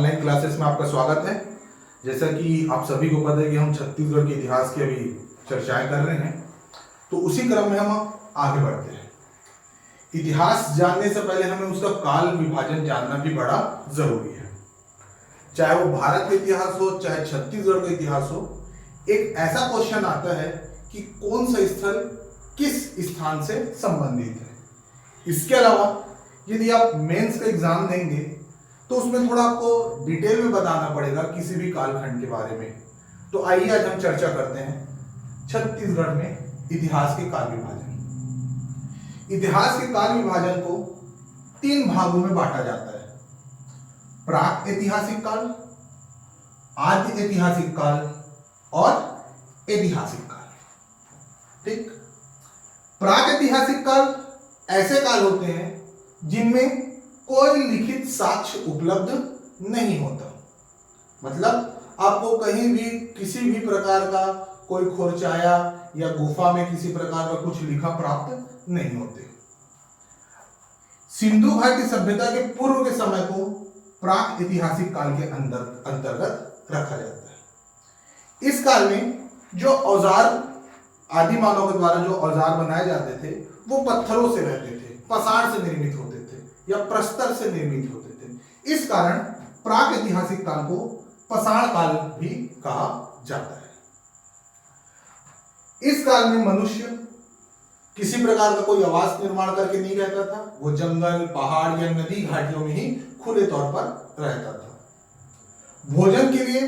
Online classes में आपका स्वागत है। जैसा कि आप सभी को पता है कि हम छत्तीसगढ़ के इतिहास की अभी चर्चाएं कर रहे हैं, तो उसी क्रम में हम आगे बढ़ते हैं। इतिहास जानने से पहले हमें उसका काल विभाजन जानना भी बड़ा जरूरी है। चाहे वो भारत का इतिहास हो, चाहे छत्तीसगढ़ का इतिहास हो, एक ऐसा क्वेश्चन आता है कि कौन सा स्थल किस स्थान से संबंधित है। इसके अलावा यदि आप मेंस का एग्जाम देंगे तो उसमें थोड़ा आपको डिटेल में बताना पड़ेगा किसी भी कालखंड के बारे में। तो आइए आज हम चर्चा करते हैं छत्तीसगढ़ में इतिहास के काल विभाजन। इतिहास के काल विभाजन को 3 भागों में बांटा जाता है: प्राक ऐतिहासिक काल, आद्य ऐतिहासिक काल और ऐतिहासिक काल। ठीक, प्राक ऐतिहासिक काल ऐसे काल होते हैं जिनमें कोई लिखित साक्ष्य उपलब्ध नहीं होता। मतलब आपको कहीं भी किसी भी प्रकार का कोई खोरचाया या गुफा में किसी प्रकार का कुछ लिखा प्राप्त नहीं होते। सिंधु घाटी सभ्यता के पूर्व के समय को प्राक ऐतिहासिक काल के अंतर्गत रखा जाता है। इस काल में जो औजार आदि मानव के द्वारा जो औजार बनाए जाते थे वो पत्थरों से रहते थे, पसार से निर्मित होते थे या प्रस्तर से निर्मित होते थे। इस कारण प्राक ऐतिहासिक काल को पसार काल भी कहा जाता है। इस काल में मनुष्य किसी प्रकार का कोई आवास निर्माण करके नहीं रहता था। वो जंगल, पहाड़ या नदी घाटियों में ही खुले तौर पर रहता था। भोजन के लिए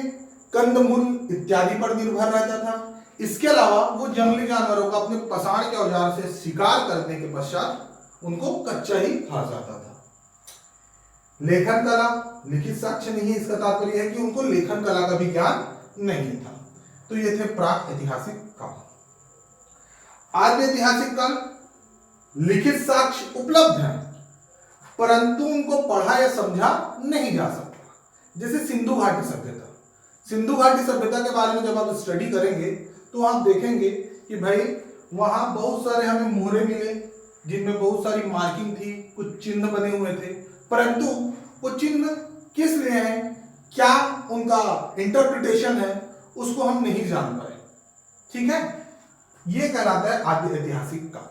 कंदमूल इत्यादि पर निर्भर रहता था। इसके अलावा वो जंगली जानवरों का अपने पसार के औजार से शिकार करने के पश्चात उनको कच्चा ही खा जाता था। लेखन कला, लिखित साक्ष्य नहीं है, इसका तात्पर्य है कि उनको लेखन कला का भी ज्ञान नहीं था। तो ये थे प्राक ऐतिहासिक काल। आद्य ऐतिहासिक काल, लिखित साक्ष्य उपलब्ध है परंतु उनको पढ़ा या समझा नहीं जा सकता। जैसे सिंधु घाटी सभ्यता। सिंधु घाटी सभ्यता के बारे में जब आप स्टडी करेंगे तो आप देखेंगे कि भाई वहां बहुत सारे हमें मोहरे मिले जिनमें बहुत सारी मार्किंग थी, कुछ चिन्ह बने हुए थे, परंतु वो चिन्ह किस लिए हैं, क्या उनका इंटरप्रिटेशन है, उसको हम नहीं जान पाए। ठीक है, ये कहलाता है आद्य ऐतिहासिक काल।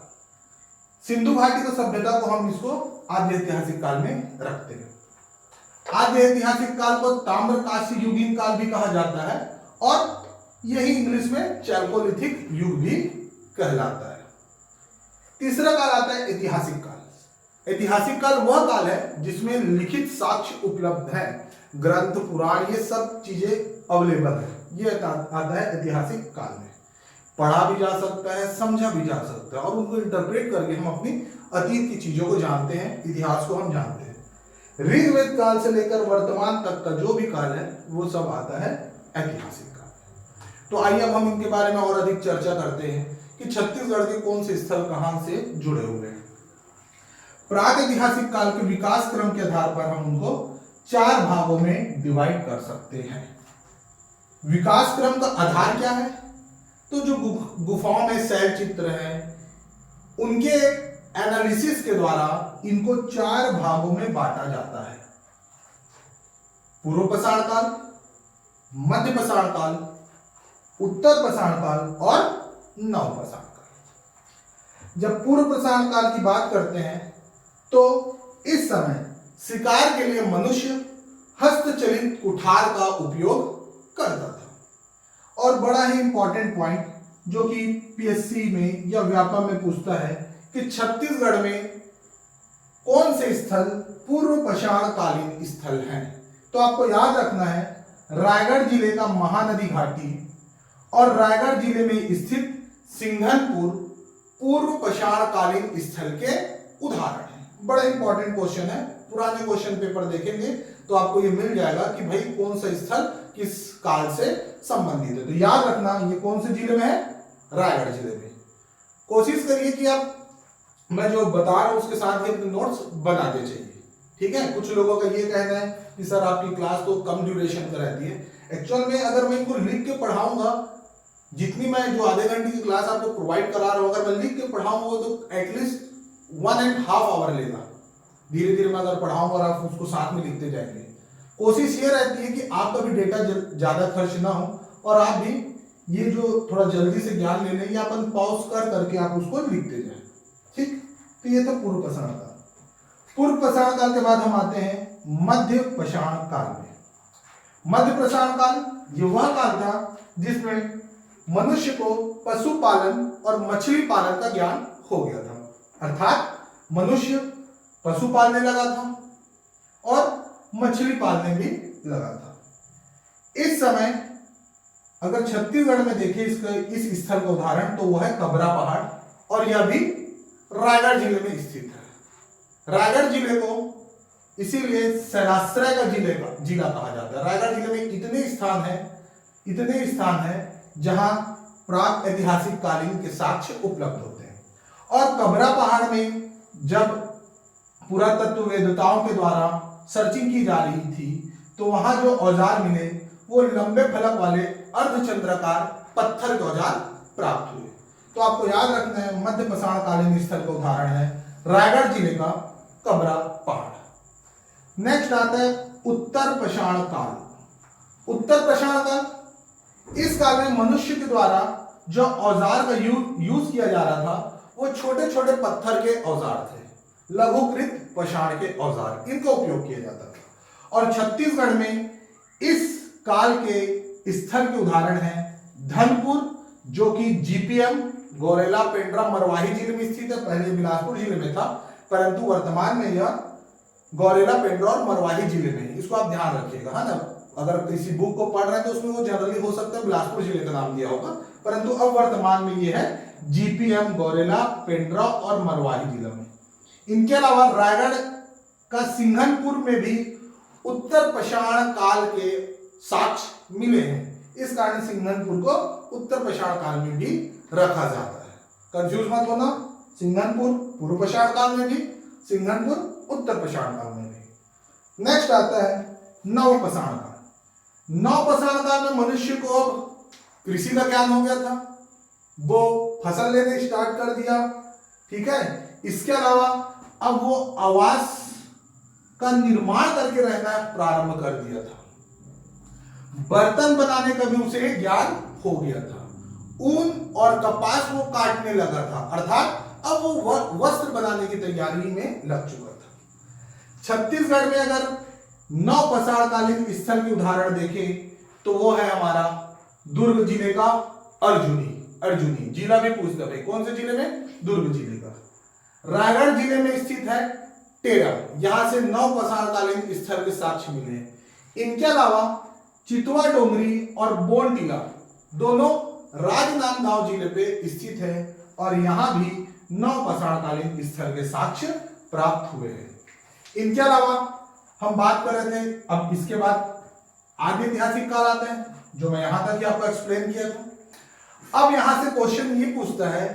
सिंधु घाटी की सभ्यता को हम इसको आद्य ऐतिहासिक काल में रखते हैं। आद्य ऐतिहासिक काल को ताम्रकांस्य युगीन काल भी कहा जाता है और यही इंग्लिश में चैल्कोलिथिक युग भी कहलाता है। तीसरा काल आता है ऐतिहासिक काल। ऐतिहासिक काल वह काल है जिसमें लिखित साक्ष्य उपलब्ध है, ग्रंथ, पुराण, ये सब चीजें अवेलेबल है। ये आता है ऐतिहासिक काल में। पढ़ा भी जा सकता है, समझा भी जा सकता है और उनको इंटरप्रेट करके हम अपनी अतीत की चीजों को जानते हैं, इतिहास को हम जानते हैं। ऋग्वेद काल से लेकर वर्तमान तक का जो भी काल है वो सब आता है ऐतिहासिक काल। तो आइए अब हम इनके बारे में और अधिक चर्चा करते हैं कि छत्तीसगढ़ के कौन से स्थल कहां से जुड़े हुए हैं। प्राक ऐतिहासिक काल के विकास क्रम के आधार पर हम उनको 4 भागों में डिवाइड कर सकते हैं। विकास क्रम का आधार क्या है? तो जो गुफाओं में शैल चित्र हैं उनके एनालिसिस के द्वारा इनको 4 भागों में बांटा जाता है: पूर्व पाषाण काल, मध्य पाषाण काल, उत्तर पाषाण काल और नव पाषाण काल। जब पूर्व पाषाण काल की बात करते हैं तो इस समय शिकार के लिए मनुष्य हस्तचलित कुठार का उपयोग करता था। और बड़ा ही इंपॉर्टेंट पॉइंट जो कि पीएससी में या व्यापम में पूछता है कि छत्तीसगढ़ में कौन से स्थल पूर्व पाषाण कालीन स्थल हैं, तो आपको याद रखना है रायगढ़ जिले का महानदी घाटी और रायगढ़ जिले में स्थित सिंघनपुर पूर्व पाषाण कालीन स्थल के उदाहरण हैं। बड़ा इंपॉर्टेंट क्वेश्चन है, पुराने क्वेश्चन पेपर देखेंगे तो आपको ये मिल जाएगा कि भाई कौन सा स्थल किस काल से संबंधित है। तो याद रखना ये कौन से जिले में है, रायगढ़ जिले में। कोशिश करिए कि आप मैं जो बता रहा हूं उसके साथ ही अपने नोट्स बनाते चाहिए। ठीक है, कुछ लोगों का ये कहना है कि सर आपकी क्लास तो कम ड्यूरेशन का रहती है। एक्चुअल में अगर मैं इनको लिख के पढ़ाऊंगा, जितनी मैं जो आधे घंटे की क्लास आपको प्रोवाइड करा रहा हूं, अगर मैं लिख के पढ़ाऊंगा तो एटलीस्ट 1.5 आवर लेगा। धीरे धीरे मैं अगर पढ़ाऊंगा और आप उसको साथ में लिखते जाएंगे कोशिश ये रहती है कि आपका भी डेटा ज्यादा खर्च ना हो और आप भी ये जो थोड़ा जल्दी से ज्ञान ले लें, ये अपन पॉज कर करके आप उसको लिखते जाए। ठीक, तो ये था पूर्व पाषाण काल। पूर्व पाषाण काल के बाद हम आते हैं मध्य पाषाण काल में। मध्य पाषाण काल ये वह काल था जिसमें मनुष्य को पशुपालन और मछली पालन का ज्ञान हो गया था, अर्थात मनुष्य पशु पालने लगा था और मछली पालने भी लगा था। इस समय अगर छत्तीसगढ़ में देखें इस स्थल का उदाहरण, तो वह है कबरा पहाड़ और यह भी रायगढ़ जिले में स्थित है। रायगढ़ जिले को इसीलिए शैलाश्रय का जिला कहा जाता है। रायगढ़ जिले में इतने स्थान हैं जहां प्राक ऐतिहासिक कालीन के साक्ष्य उपलब्ध होते हैं। और कबरा पहाड़ में जब पुरातत्ववेदताओं के द्वारा सर्चिंग की जा रही थी तो वहां जो औजार मिले वो लंबे फलक वाले अर्धचंद्राकार पत्थर के औजार प्राप्त हुए। तो आपको याद रखना है मध्य पाषाण कालीन स्थल का उदाहरण है रायगढ़ जिले का कबरा पहाड़। नेक्स्ट आता है उत्तर पाषाण काल। उत्तर पाषाण काल, इस काल में मनुष्य के द्वारा जो औजार का यूज किया जा रहा था वो छोटे छोटे पत्थर के औजार थे, लघुकृत पाषाण के औजार, इनका उपयोग किया जाता था। और छत्तीसगढ़ में इस काल के स्थल के उदाहरण हैं धनपुर, जो कि जीपीएम गौरेला पेंड्रा मरवाही जिले में स्थित है। पहले बिलासपुर जिले में था, परंतु वर्तमान में यह गौरेला पेंड्रा और मरवाही जिले में, इसको आप ध्यान रखिएगा, है ना। अगर किसी बुक को पढ़ रहे हैं तो उसमें वो जनरली हो सकता है बिलासपुर जिले का नाम दिया होगा, परंतु अब वर्तमान में ये है जीपीएम गौरेला पेंड्रा और मरवाही जिला में। इनके अलावा रायगढ़ का सिंघनपुर में भी उत्तर पाषाण काल के साक्ष्य मिले हैं। इस कारण सिंघनपुर को उत्तर पाषाण काल में भी रखा जाता है। कंफ्यूज मत होना, सिंघनपुर पूर्व पाषाण काल में भी, सिंघनपुर उत्तर पाषाण काल में भी। नेक्स्ट आता है नव पाषाण काल। नव पाषाण काल में मनुष्य को अब कृषि का ज्ञान हो गया था, वो फसल लेने स्टार्ट कर दिया, ठीक है। इसके अलावा अब वो आवास का निर्माण करके रहना प्रारंभ कर दिया था। बर्तन बनाने का भी उसे ज्ञान हो गया था। ऊन और कपास वो काटने लगा था, अर्थात अब वो वस्त्र बनाने की तैयारी में लग चुका था। छत्तीसगढ़ में अगर नव पाषाण कालीन स्थल के उदाहरण देखें तो वो है हमारा दुर्ग जिले का अर्जुनी जिला भी पूछता भाई कौन से जिले में, दुर्ग जिले का। रायगढ़ जिले में स्थित है टेरा, यहां से नव पाषाण कालीन स्थल के साक्ष्य मिले हैं। इनके अलावा चितवा डोंगरी और बोनटीला दोनों राजनांदगांव जिले पे स्थित है और यहां भी नव पाषाण कालीन स्थल के साक्ष्य प्राप्त हुए हैं। इनके अलावा हम बात कर रहे थे, अब इसके बाद आदि ऐतिहासिक काल आता है जो मैं यहां तक ही आपको एक्सप्लेन किया था। अब यहां से क्वेश्चन ये पूछता है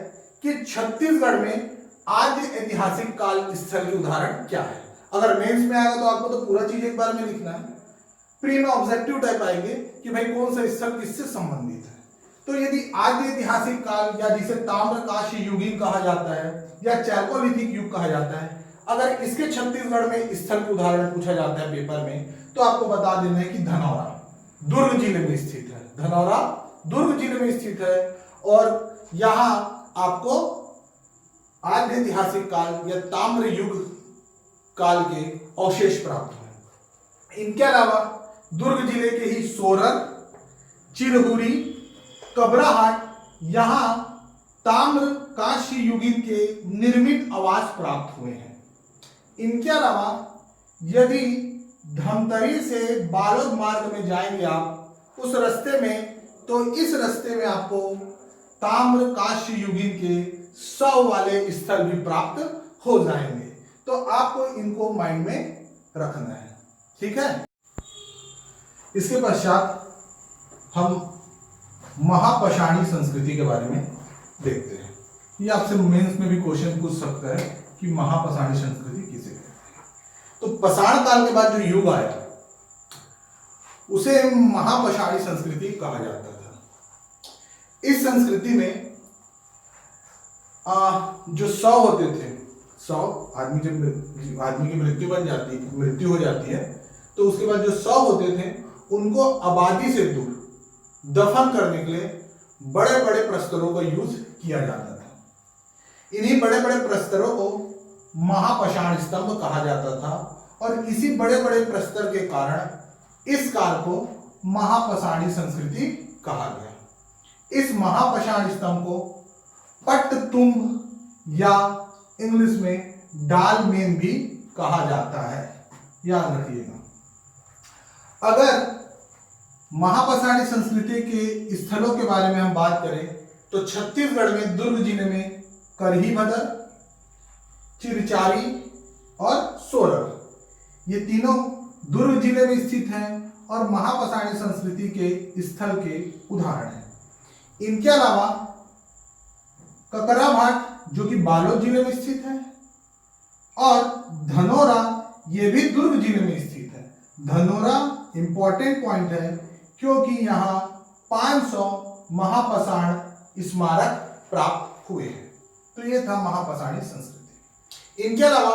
कि छत्तीसगढ़ में आदि ऐतिहासिक काल स्थल के उदाहरण क्या है। अगर मेंस में आएगा तो आपको तो पूरा चीज एक बार में लिखना है, प्री में ऑब्जेक्टिव टाइप आएंगे कि भाई कौन सा स्थल किससे संबंधित है। तो यदि आदि ऐतिहासिक काल या जिसे ताम्रकाशी युगीन कहा जाता है या चैल्कोलिथिक युग कहा जाता है, अगर इसके छत्तीसगढ़ में स्थल के उदाहरण पूछा जाता है पेपर में तो आपको बता देना है कि धनौरा दुर्ग जिले में स्थित है। धनौरा दुर्ग जिले में स्थित है और यहां आपको आदि ऐतिहासिक काल या ताम्र युग काल के अवशेष प्राप्त हुए। इनके अलावा दुर्ग जिले के ही सोरर, चिरहुरी, कबराहाट, यहां ताम्र काशी युगीन के निर्मित आवास प्राप्त हुए हैं। इनके अलावा यदि धमतरी से बालोद मार्ग में जाएंगे आप उस रास्ते में, तो इस रास्ते में आपको ताम्र काशी युगीन के 100 वाले स्थल भी प्राप्त हो जाएंगे। तो आपको इनको माइंड में रखना है, ठीक है। इसके पश्चात हम महापाषाणी संस्कृति के बारे में देखते हैं। ये आपसे मेंस में भी क्वेश्चन पूछ सकता है कि महापाषाणी संस्कृति किसे कहते हैं। तो पाषाण काल के बाद जो युग आया उसे महापाषाणी संस्कृति कहा जाता था। इस संस्कृति में जो 100 होते थे, 100 आदमी जब आदमी की मृत्यु हो जाती है तो उसके बाद जो शव होते थे उनको आबादी से दूर दफन करने के लिए बड़े बड़े प्रस्तरों का यूज किया जाता था। इन्हीं बड़े बड़े प्रस्तरों को महापाषाण स्तंभ कहा जाता था और इसी बड़े बड़े प्रस्तर के कारण इस काल को महापाषाणी संस्कृति कहा गया। इस महापाषाण स्तंभ को पट्टतुम्ब या इंग्लिश में डालमेन भी कहा जाता है, याद रखिएगा। अगर महापाषाणी संस्कृति के स्थलों के बारे में हम बात करें तो छत्तीसगढ़ में दुर्ग जिले में करही-भदर, चिरचारी और सोरठ ये तीनों दुर्ग जिले में स्थित हैं और महापाषाणी संस्कृति के स्थल के उदाहरण हैं। इनके अलावा ककराभाट जो कि बालोद जिले में स्थित है और धनोरा ये भी दुर्ग जिले में स्थित है। धनोरा इंपॉर्टेंट पॉइंट है क्योंकि यहाँ 500 महापाषाण स्मारक प्राप्त हुए हैं। तो ये था महापाषाणी संस्कृति। इनके अलावा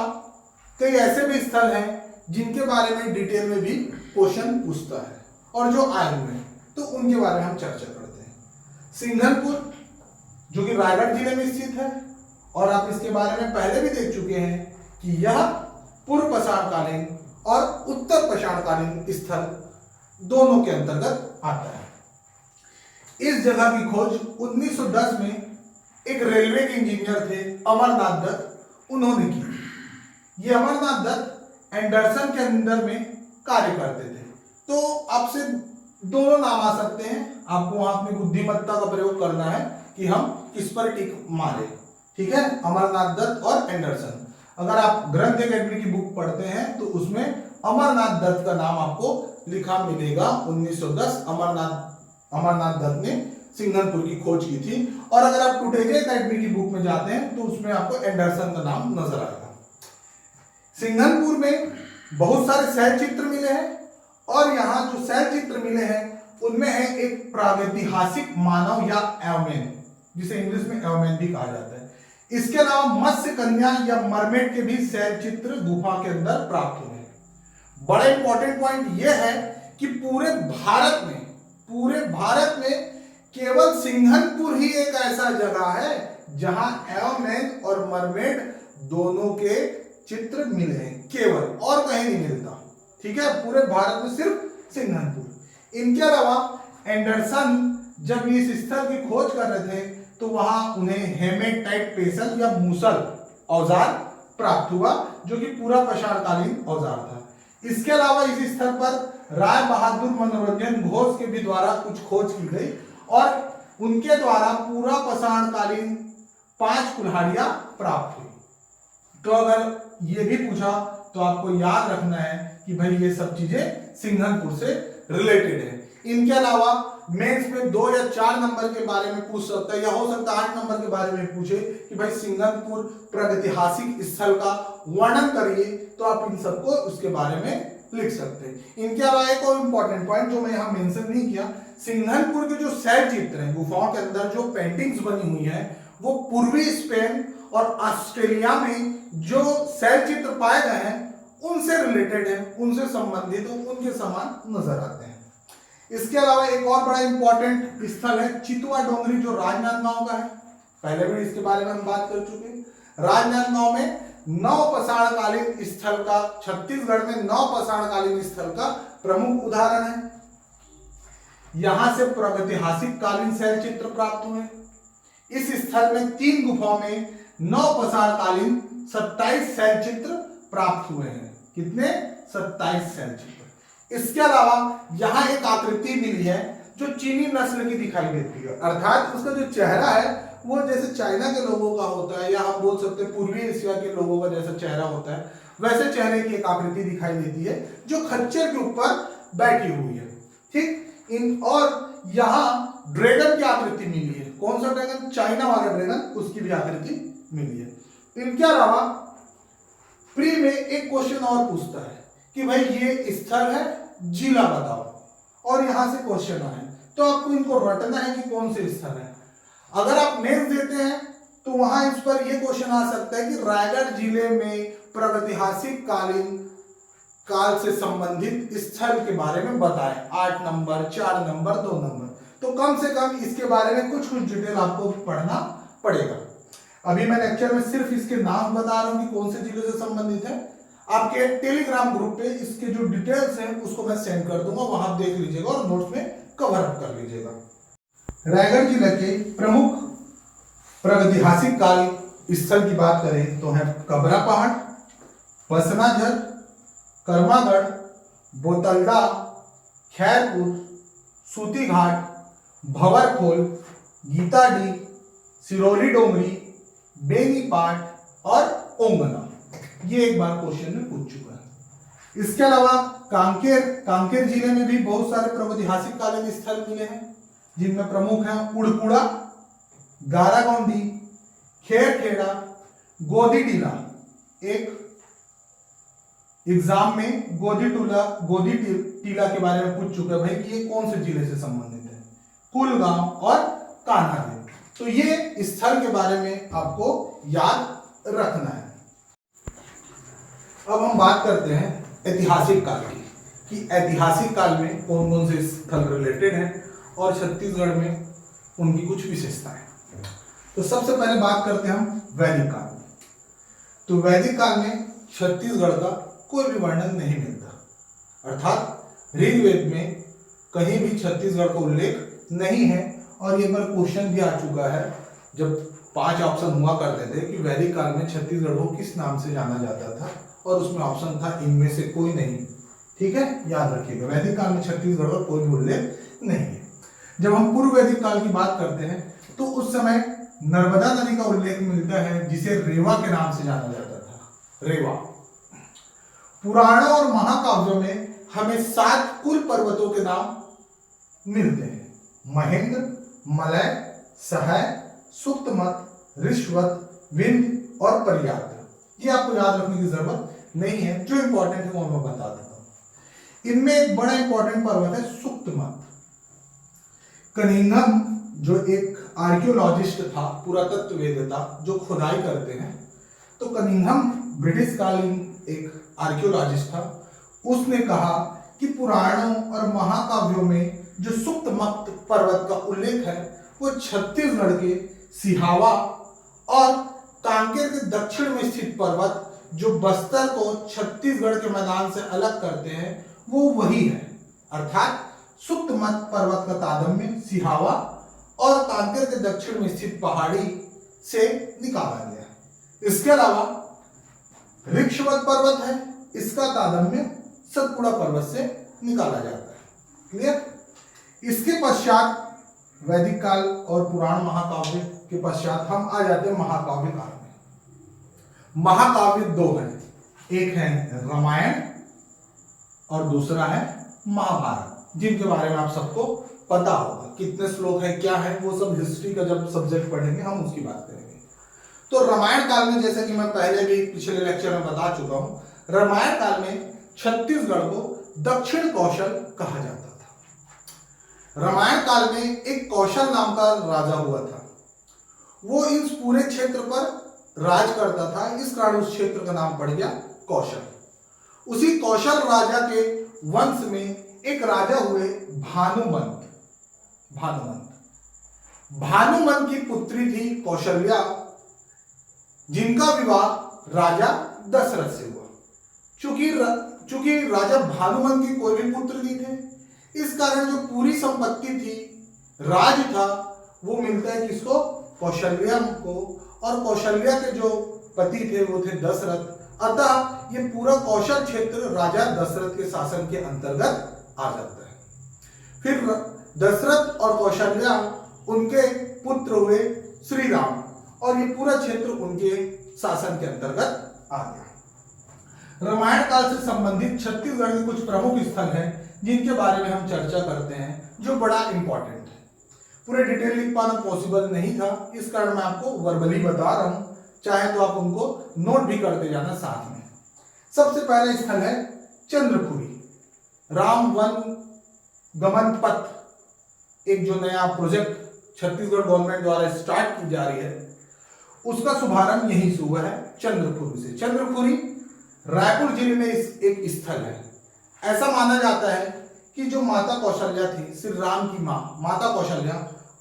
कई ऐसे भी स्थल हैं जिनके बारे में डिटेल में भी क्वेश्चन पूछता है और जो आए हुए हैं तो उनके बारे में हम चर्चा करते हैं। सिंघनपुर जो कि रायगढ़ जिले में स्थित है और आप इसके बारे में पहले भी देख चुके हैं कि यह पूर्व पाषाणकालीन और उत्तर पाषाणकालीन स्थल दोनों के अंतर्गत आता है। इस जगह की खोज 1910 में एक रेलवे के इंजीनियर थे अमरनाथ दत्त, उन्होंने की। ये अमरनाथ दत्त एंडरसन के अंदर में कार्य करते थे। तो आपसे दोनों नाम आ सकते हैं, आपको वहां अपनी बुद्धिमत्ता का प्रयोग करना है कि हम किस पर टिक मारे। ठीक है, अमरनाथ दत्त और एंडरसन। अगर आप ग्रंथ अकेडमी की बुक पढ़ते हैं तो उसमें अमरनाथ दत्त का नाम आपको लिखा मिलेगा। 1910 अमरनाथ दत्त ने सिंघनपुर की खोज की थी। और अगर आप टुटेजे अकेडमी की बुक में जाते हैं तो उसमें आपको एंडरसन का नाम नजर आएगा। सिंघनपुर में बहुत सारे शैल चित्र मिले हैं और यहाँ जो शैल चित्र मिले हैं उनमें है एक प्रागैतिहासिक मानव या एवमेन, जिसे इंग्लिश में एवमेन भी कहा जाता है। इसके अलावा मत्स्य कन्या या मरमेड के भी शैल चित्र गुफा के अंदर प्राप्त हुए हैं। बड़ा इंपॉर्टेंट पॉइंट यह है कि पूरे भारत में केवल सिंघनपुर ही एक ऐसा जगह है जहां एवमेन और मरमेड दोनों के चित्र मिले हैं, केवल, और कहीं नहीं मिलता। ठीक है, पूरे भारत में सिर्फ सिंघनपुर। इनके अलावा एंडरसन जब इस स्थल की खोज कर रहे थे तो वहां उन्हें हेमेटाइट पेसल या मूसल औजार प्राप्त हुआ जो कि पूरा पाषाणकालीन औजार था। इसके अलावा इस स्थल पर राय बहादुर मनोरंजन घोष के भी द्वारा कुछ खोज की गई और उनके द्वारा पूरा पाषाणकालीन 5 कुल्हाड़ियां प्राप्त हुई। तो अगर ये भी पूछा तो आपको याद रखना है कि भाई ये सब चीजें सिंघनपुर से रिलेटेड है। इनके अलावा मेंस में 2 या 4 नंबर के बारे में पूछ सकता है या हो सकता है 8 नंबर के बारे में पूछे कि भाई सिंघनपुर प्रागैतिहासिक स्थल का वर्णन करिए, तो आप इन सबको उसके बारे में लिख सकते हैं। इनके अलावा एक और इंपॉर्टेंट पॉइंट जो मैं यहाँ मेंशन नहीं किया, सिंघनपुर के जो शैल चित्र हैं, गुफाओं के अंदर जो पेंटिंग्स बनी हुई है वो पूर्वी स्पेन और ऑस्ट्रेलिया में जो शैल चित्र पाए गए हैं उनसे रिलेटेड है, उनसे संबंधित, उनके समान नजर आते हैं। इसके अलावा एक और बड़ा इंपॉर्टेंट स्थल है चितुआ डोंगरी जो राजनांदगांव का है। पहले भी इसके बारे में हम बात कर चुके हैं। राजनांदगांव में नवपाषाणकालीन स्थल का, छत्तीसगढ़ में नवपाषाणकालीन स्थल का प्रमुख उदाहरण है। यहां से प्रागैतिहासिक कालीन शैल चित्र प्राप्त हुए। इस स्थल में 3 गुफाओं में नवपाषाणकालीन 27 शैल चित्र प्राप्त हुए हैं। कितने? 27 शैल चित्र। इसके अलावा यहां एक आकृति मिली है जो चीनी नस्ल की दिखाई देती है, अर्थात उसका जो चेहरा है वो जैसे चाइना के लोगों का होता है या हम बोल सकते हैं पूर्वी एशिया के लोगों का जैसा चेहरा होता है, वैसे चेहरे की एक आकृति दिखाई देती है जो खच्चर के ऊपर बैठी हुई है। ठीक, और यहाँ ड्रैगन की आकृति मिली है। कौन सा ड्रैगन? चाइना वाला ड्रैगन, उसकी भी आकृति मिली है। इनके अलावा प्री में एक क्वेश्चन और पूछता है कि भाई ये स्थल है, जिला बताओ, और यहां से क्वेश्चन आए तो आपको इनको रटना है कि कौन से स्थल है। अगर आप मेंस देते हैं तो वहां इस पर यह क्वेश्चन आ सकता है कि रायगढ़ जिले में प्रागैतिहासिक कालीन काल से संबंधित स्थल के बारे में बताएं। 8 नंबर, 4 नंबर, 2 नंबर। तो कम से कम इसके बारे में कुछ डिटेल आपको पढ़ना पड़ेगा। अभी मैं लेक्चर में सिर्फ इसके नाम बता रहा हूं कि कौन से जिले से संबंधित है। आपके टेलीग्राम ग्रुप पे इसके जो डिटेल्स हैं उसको मैं सेंड कर दूंगा, वहां देख लीजिएगा और नोट्स में कवर अप कर लीजिएगा। रायगढ़ जिले के प्रमुख प्रागैतिहासिक काल स्थल की बात करें तो है कबरा पहाड़, पसनाझर, कर्मागढ़, बोतलदा, खैरपुर, सूती घाट, भंवरखोल, गीताडी, सिरोली डोंगरी, बेनीपाट और ओंगना। ये एक बार क्वेश्चन में पूछ चुका है। इसके अलावा कांकेर जिले में भी बहुत सारे प्रागैतिहासिक कालीन स्थल मिले हैं, जिनमें प्रमुख हैं उड़कुड़ा, गारागोंडी, खेरखेड़ा, गोदी टीला। एक एग्जाम में गोदी टीला के बारे में पूछ चुका है भाई कि ये कौन से जिले से संबंधित है, कुलगांव और कान्हागढ़। तो ये स्थल के बारे में आपको याद रखना है। अब हम बात करते हैं ऐतिहासिक काल की, कि ऐतिहासिक काल में कौन कौन से स्थल रिलेटेड हैं और छत्तीसगढ़ में उनकी कुछ विशेषताएं। तो सबसे पहले बात करते हैं हम वैदिक काल में। तो वैदिक काल में छत्तीसगढ़ का कोई भी वर्णन नहीं मिलता, अर्थात ऋग्वेद में कहीं भी छत्तीसगढ़ का उल्लेख नहीं है। और ये बार क्वेश्चन भी आ चुका है, जब 5 ऑप्शन हुआ करते थे कि वैदिक काल में छत्तीसगढ़ को किस नाम से जाना जाता था, और उसमें ऑप्शन था इनमें से कोई नहीं। ठीक है, याद रखिएगा, वैदिक काल में छत्तीसगढ़ का कोई भी उल्लेख नहीं है। जब हम पूर्व वैदिक काल की बात करते हैं तो उस समय नर्मदा नदी का उल्लेख मिलता है, जिसे रेवा के नाम से जाना जाता था, रेवा। पुराणों और महाकाव्यों में हमें 7 कुल पर्वतों के नाम मिलते हैं: महेंद्र, मलय, सहय, सुक्तमत, ऋष्वत, विंध्य और पर्याप्त। ये आपको याद रखने की जरूरत नहीं है, जो इंपॉर्टेंट है वो मैं बता देता हूं। इनमें एक बड़ा इंपॉर्टेंट पर्वत है सुक्तमत। कनिंघम जो एक आर्कियोलॉजिस्ट था, पुरातत्ववेत्ता जो खुदाई करते हैं, तो कनिंघम ब्रिटिश कालीन एक आर्कियोलॉजिस्ट था। उसने कहा कि पुराणों और महाकाव्यों में जो सुक्तमत पर्वत का उल्लेख है वो छत्तीसगढ़ के सिहावा और कांकेर के दक्षिण में स्थित पर्वत जो बस्तर को छत्तीसगढ़ के मैदान से अलग करते हैं वो वही है। अर्थात सुक्तमत पर्वत का तारतम्य सिहावा और कांकेर के दक्षिण में स्थित पहाड़ी से निकाला गया है। इसके अलावा ऋक्षवत पर्वत है, इसका तारतम्य सतपुड़ा पर्वत से निकाला जाता है। क्लियर? इसके पश्चात वैदिक काल और पुराण महाकाव्य के पश्चात हम आ जाते हैं महाकाव्य काल में। महाकाव्य 2 हैं, एक है रामायण और दूसरा है महाभारत, जिनके बारे में आप सबको पता होगा। कितने श्लोक है, क्या है, वो सब हिस्ट्री का जब सब्जेक्ट पढ़ेंगे हम उसकी बात करेंगे। तो रामायण काल में, जैसे कि मैं पहले भी पिछले लेक्चर में बता चुका हूं, रामायण काल में छत्तीसगढ़ को दक्षिण कौशल कहा जाता था। रामायण काल में एक कौशल नाम का राजा हुआ था, वो इस पूरे क्षेत्र पर राज करता था, इस कारण उस क्षेत्र का नाम पड़ गया कौशल। उसी कौशल राजा के वंश में एक राजा हुए भानुमंत। भानुमंत की पुत्री थी कौशल्या, जिनका विवाह राजा दशरथ से हुआ। चूंकि राजा भानुमंत की कोई भी पुत्र नहीं थे, इस कारण जो पूरी संपत्ति थी, राज था, वो मिलता है किसको? कौशल्या को। और कौशल्या के जो पति थे वो थे दशरथ। अतः ये पूरा कौशल क्षेत्र राजा दशरथ के शासन के अंतर्गत आ जाता है। फिर दशरथ और कौशल्या, उनके पुत्र हुए श्री राम, और ये पूरा क्षेत्र उनके शासन के अंतर्गत आ गया। रामायण काल से संबंधित छत्तीसगढ़ के कुछ प्रमुख स्थल हैं जिनके बारे में हम चर्चा करते हैं, जो बड़ा इंपॉर्टेंट है। पूरे डिटेल लिख पाना पॉसिबल नहीं था, इस कारण मैं आपको वर्बली बता रहा हूं, चाहे तो आप उनको नोट भी करते जाना साथ में। सबसे पहला स्थल है चंद्रपुरी। राम वन गमन पथ, एक जो नया प्रोजेक्ट छत्तीसगढ़ गवर्नमेंट द्वारा स्टार्ट की जा रही है, उसका शुभारंभ यहीं से हुआ है, चंद्रपुरी से। चंद्रपुरी रायपुर जिले में एक स्थल है। ऐसा माना जाता है कि जो माता कौशल्या थी, श्री राम की माँ माता कौशल्या,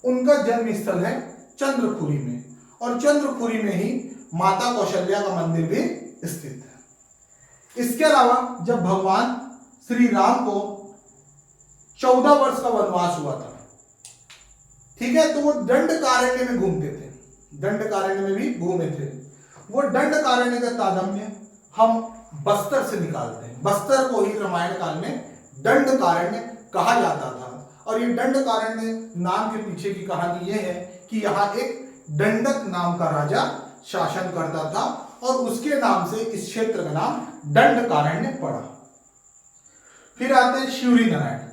उनका जन्म स्थल है चंद्रखुरी में, और चंद्रखुरी में ही माता कौशल्या का मंदिर भी स्थित है। इसके अलावा जब भगवान श्री राम को 14 वर्ष का वनवास हुआ था, ठीक है, तो वो दंडकारण्य में घूमते थे, दंडकारण्य में भी घूमे थे। वो दंडकारण्य का तारतम्य हम बस्तर से निकालते हैं। बस्तर को ही रामायण काल में दंडकारण्य कहा जाता था, और ये दंडकारण्य नाम के पीछे की कहानी ये है कि यहाँ एक दंडक नाम का राजा शासन करता था, और उसके नाम से इस क्षेत्र का नाम दंडकारण्य पड़ा। फिर आते हैं शिवरी नारायण।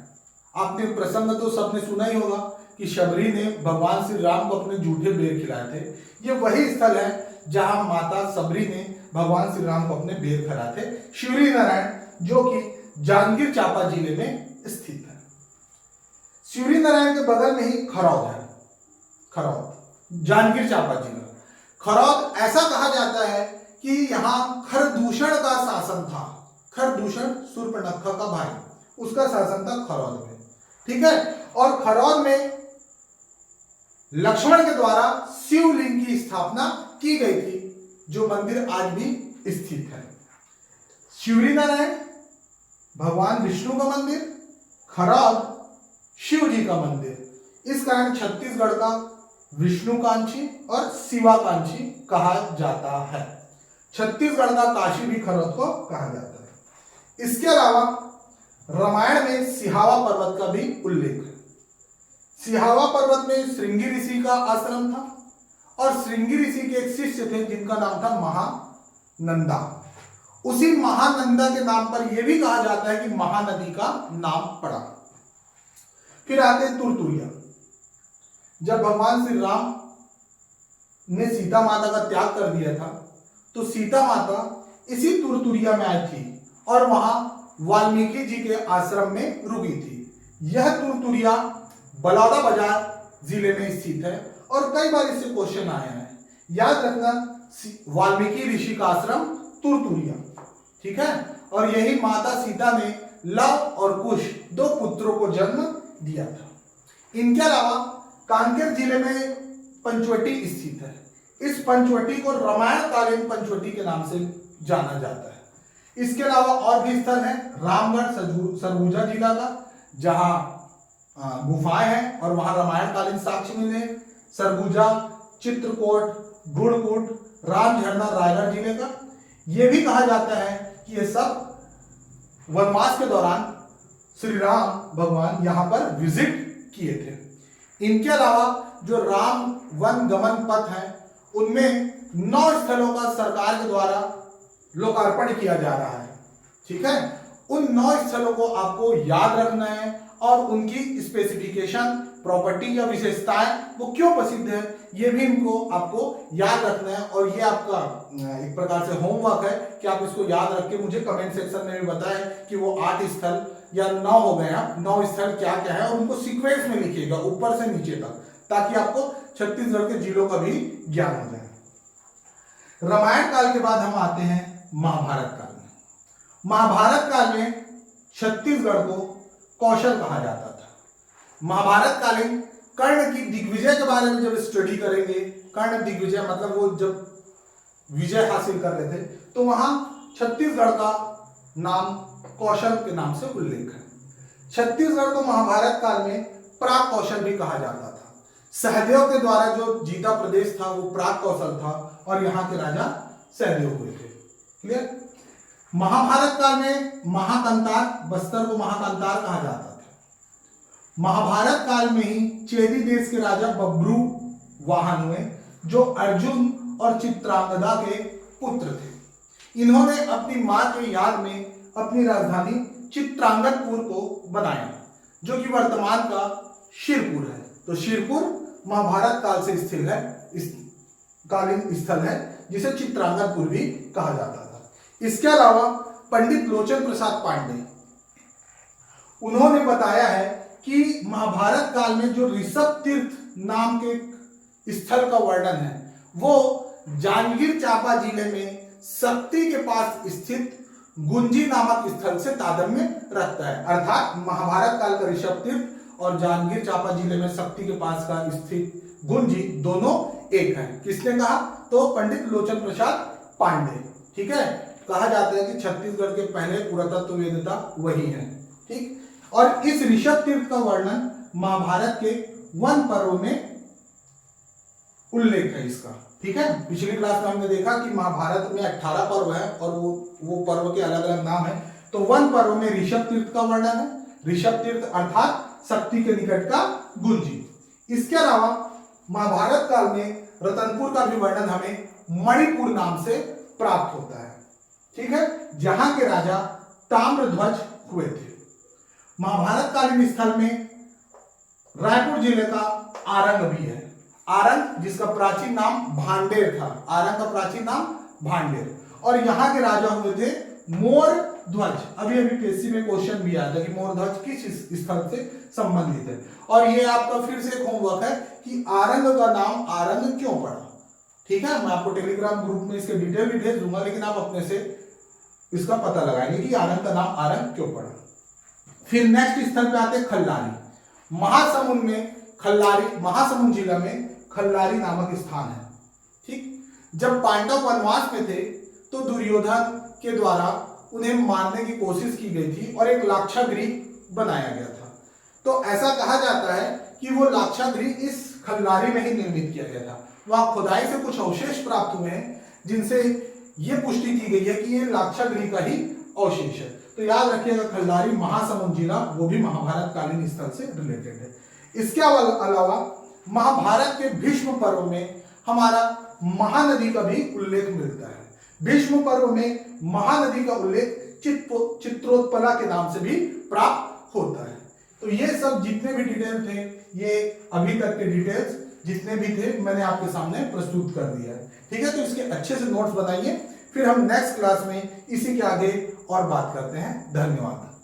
आपने प्रसंग तो सबने सुना ही होगा कि शबरी ने भगवान श्री राम को अपने जूठे बेर खिलाए थे। ये वही स्थल है जहां माता सबरी ने भगवान श्री राम को अपने बेर खिलाए थे, शिवरी नारायण, जो कि जांजगीर चांपा जिले में स्थित है। शिवरी नारायण के बगल में ही खरौद है, खरौद जांजगीर चांपा जिला। खरौद ऐसा कहा जाता है कि यहाँ खरदूषण का शासन था। खरदूषण शूर्पणखा का भाई, उसका शासन था खरौद में, ठीक है। और खरौद में लक्ष्मण के द्वारा शिवलिंग की स्थापना की गई थी, जो मंदिर आज भी स्थित है। शिवरी नारायण भगवान विष्णु का मंदिर, खरौद शिव जी का मंदिर। इस कारण छत्तीसगढ़ का विष्णुकांक्षी और शिवाकांक्षी कहा जाता है। छत्तीसगढ़ का काशी भी खरौद को कहा जाता है। इसके अलावा रामायण में सिहावा पर्वत का भी उल्लेख है। सिहावा पर्वत में श्रृंगी ऋषि का आश्रम था, और श्रृंगी ऋषि के एक शिष्य थे जिनका नाम था महानंदा। उसी महानंदा के नाम पर यह भी कहा जाता है कि महानदी का नाम पड़ा। फिर आते तुरतुरिया। जब भगवान श्री राम ने सीता माता का त्याग कर दिया था, तो सीता माता इसी तुरतुरिया में आई थी, और वहां वाल्मीकि जी के आश्रम में रुकी थी। यह तुरतुरिया बलौदा बाजार जिले में स्थित है, और कई बार इससे क्वेश्चन आया है। याद रखना, वाल्मीकि ऋषि का आश्रम तुरतुरिया, ठीक है। और यही माता सीता ने लव और कुश 2 पुत्रों को जन्म दिया था। इनके अलावा कांकेर जिले में पंचवटी स्थित है। इस पंचवटी को रामायण कालीन पंचवटी के नाम से जाना जाता है। इसके अलावा और भी स्थल है, रामगढ़ सरगुजा जिला का, जहां गुफाएं हैं और वहां रामायण कालीन साक्ष्य मिले। सरगुजा, चित्रकूट, गुड़कूट, राम झरना रायगढ़ जिले का। यह भी कहा जाता है कि ये सब वनवास के दौरान श्री राम भगवान यहां पर विजिट किए थे। इनके अलावा जो राम वन गमन पथ है, उनमें 9 स्थलों का सरकार के द्वारा लोकार्पण किया जा रहा है, ठीक है। उन 9 स्थलों को आपको याद रखना है, और उनकी स्पेसिफिकेशन, प्रॉपर्टी या विशेषताएं वो क्यों प्रसिद्ध है, ये भी इनको आपको याद रखना है। और ये आपका एक प्रकार से होमवर्क है कि आप इसको याद रख के मुझे कमेंट सेक्शन में भी बताएं कि वो 8 स्थल या 9 हो गए हैं, 9 स्थल क्या क्या है, और उनको सीक्वेंस में लिखिएगा ऊपर से नीचे तक, ताकि आपको छत्तीसगढ़ के जिलों का भी ज्ञान हो जाए। रामायण काल के बाद हम आते हैं महाभारत काल में। महाभारत काल में छत्तीसगढ़ को कौशल कहा जाता था। महाभारत कालीन कर्ण की दिग्विजय के बारे में जब स्टडी करेंगे, कर्ण दिग्विजय मतलब वो जब विजय हासिल कर रहे थे, तो वहां छत्तीसगढ़ का नाम कौशल के नाम से उल्लेख है। छत्तीसगढ़ को महाभारत काल में प्राग कौशल भी कहा जाता था। सहदेव के द्वारा जो जीता प्रदेश था वो प्राग कौशल था, और यहाँ के राजा सहदेव हुए थे। क्लियर। महाभारत काल में महाकंतार, बस्तर को महाकंतार कहा जाता था। महाभारत काल में ही चेदी देश के राजा बब्रू वाहन हुए, जो अर्जुन और चित्रांगदा के पुत्र थे। इन्होंने अपनी मां के याद में अपनी राजधानी चित्रांगदपुर को बनाया, जो कि वर्तमान का शिरपुर है। तो शिरपुर महाभारत काल से स्थित है, इस कालीन स्थल है, जिसे चित्रांगदपुर भी कहा जाता था। इसके अलावा पंडित लोचन प्रसाद पांडे, उन्होंने बताया है कि महाभारत काल में जो ऋषभ तीर्थ नाम के स्थल का वर्णन है, वो जांजगीर चांपा जिले में शक्ति के पास स्थित गुंजी नामक स्थल से तादम्य रखता है। अर्थात महाभारत काल का ऋषभ तीर्थ और जांजगीर चांपा जिले में शक्ति के पास का स्थित गुंजी दोनों एक है। किसने कहा? तो पंडित लोचन प्रसाद पांडे। ठीक है, कहा जाता है कि छत्तीसगढ़ के पहले पुरातत्ववेत्ता वही है। ठीक, और इस ऋषभ तीर्थ का वर्णन महाभारत के वन पर्व में उल्लेख है इसका। ठीक है, पिछली क्लास में हमने देखा कि महाभारत में 18 पर्व है और वो पर्व के अलग अलग नाम है। तो वन पर्व में ऋषभ तीर्थ का वर्णन है। ऋषभ तीर्थ अर्थात शक्ति के निकट का गुंजी। इसके अलावा महाभारत काल में रतनपुर का भी वर्णन हमें मणिपुर नाम से प्राप्त होता है। ठीक है, जहां के राजा ताम्रध्वज हुए थे। महाभारत कालीन स्थल में रायपुर जिले का आरंग भी है। आरंग जिसका प्राचीन नाम भांडेर था। आरंग का प्राचीन नाम भांडेर, और यहाँ के राजा हुए थे मोर ध्वज। अभी अभी पीएससी में क्वेश्चन भी आया था कि मोर ध्वज किस स्थल से संबंधित है। और ये आपका फिर से एक होमवर्क है कि आरंग का नाम आरंग क्यों पड़ा। ठीक है, मैं आपको टेलीग्राम ग्रुप में इसके डिटेल भी भेज दूंगा, लेकिन आप अपने से इसका पता लगाएंगे कि आरंग का नाम आरंग क्यों पड़ा। फिर नेक्स्ट स्थल पे आते हैं खल्लारी। महासमुंद में खल्लारी, महासमुंद जिला में खल्लारी नामक स्थान है। ठीक, जब पांडव वनवास में थे तो दुर्योधन के द्वारा उन्हें मारने की कोशिश की गई थी और एक लाक्षागृह बनाया गया था। तो ऐसा कहा जाता है कि वो लाक्षागृह इस खल्लारी में ही निर्मित किया गया था। वहां खुदाई से कुछ अवशेष प्राप्त हुए हैं जिनसे ये पुष्टि की गई है कि ये लाक्षागृह का ही अवशेष है। तो याद रखिएगा, खल्लारी महासमुंद जिला वो भी महाभारत कालीन स्थल से रिलेटेड है। इसके अलावा महाभारत के भीष्म पर्व में हमारा महानदी का भी उल्लेख मिलता है। भीष्म पर्व में महानदी का उल्लेख चित्रोत्पला के नाम से भी प्राप्त होता है। तो ये सब जितने भी डिटेल थे, ये अभी तक के डिटेल्स जितने भी थे मैंने आपके सामने प्रस्तुत कर दिया है। ठीक है, तो इसके अच्छे से नोट्स बनाइए, फिर हम नेक्स्ट क्लास में इसी के आगे और बात करते हैं। धन्यवाद।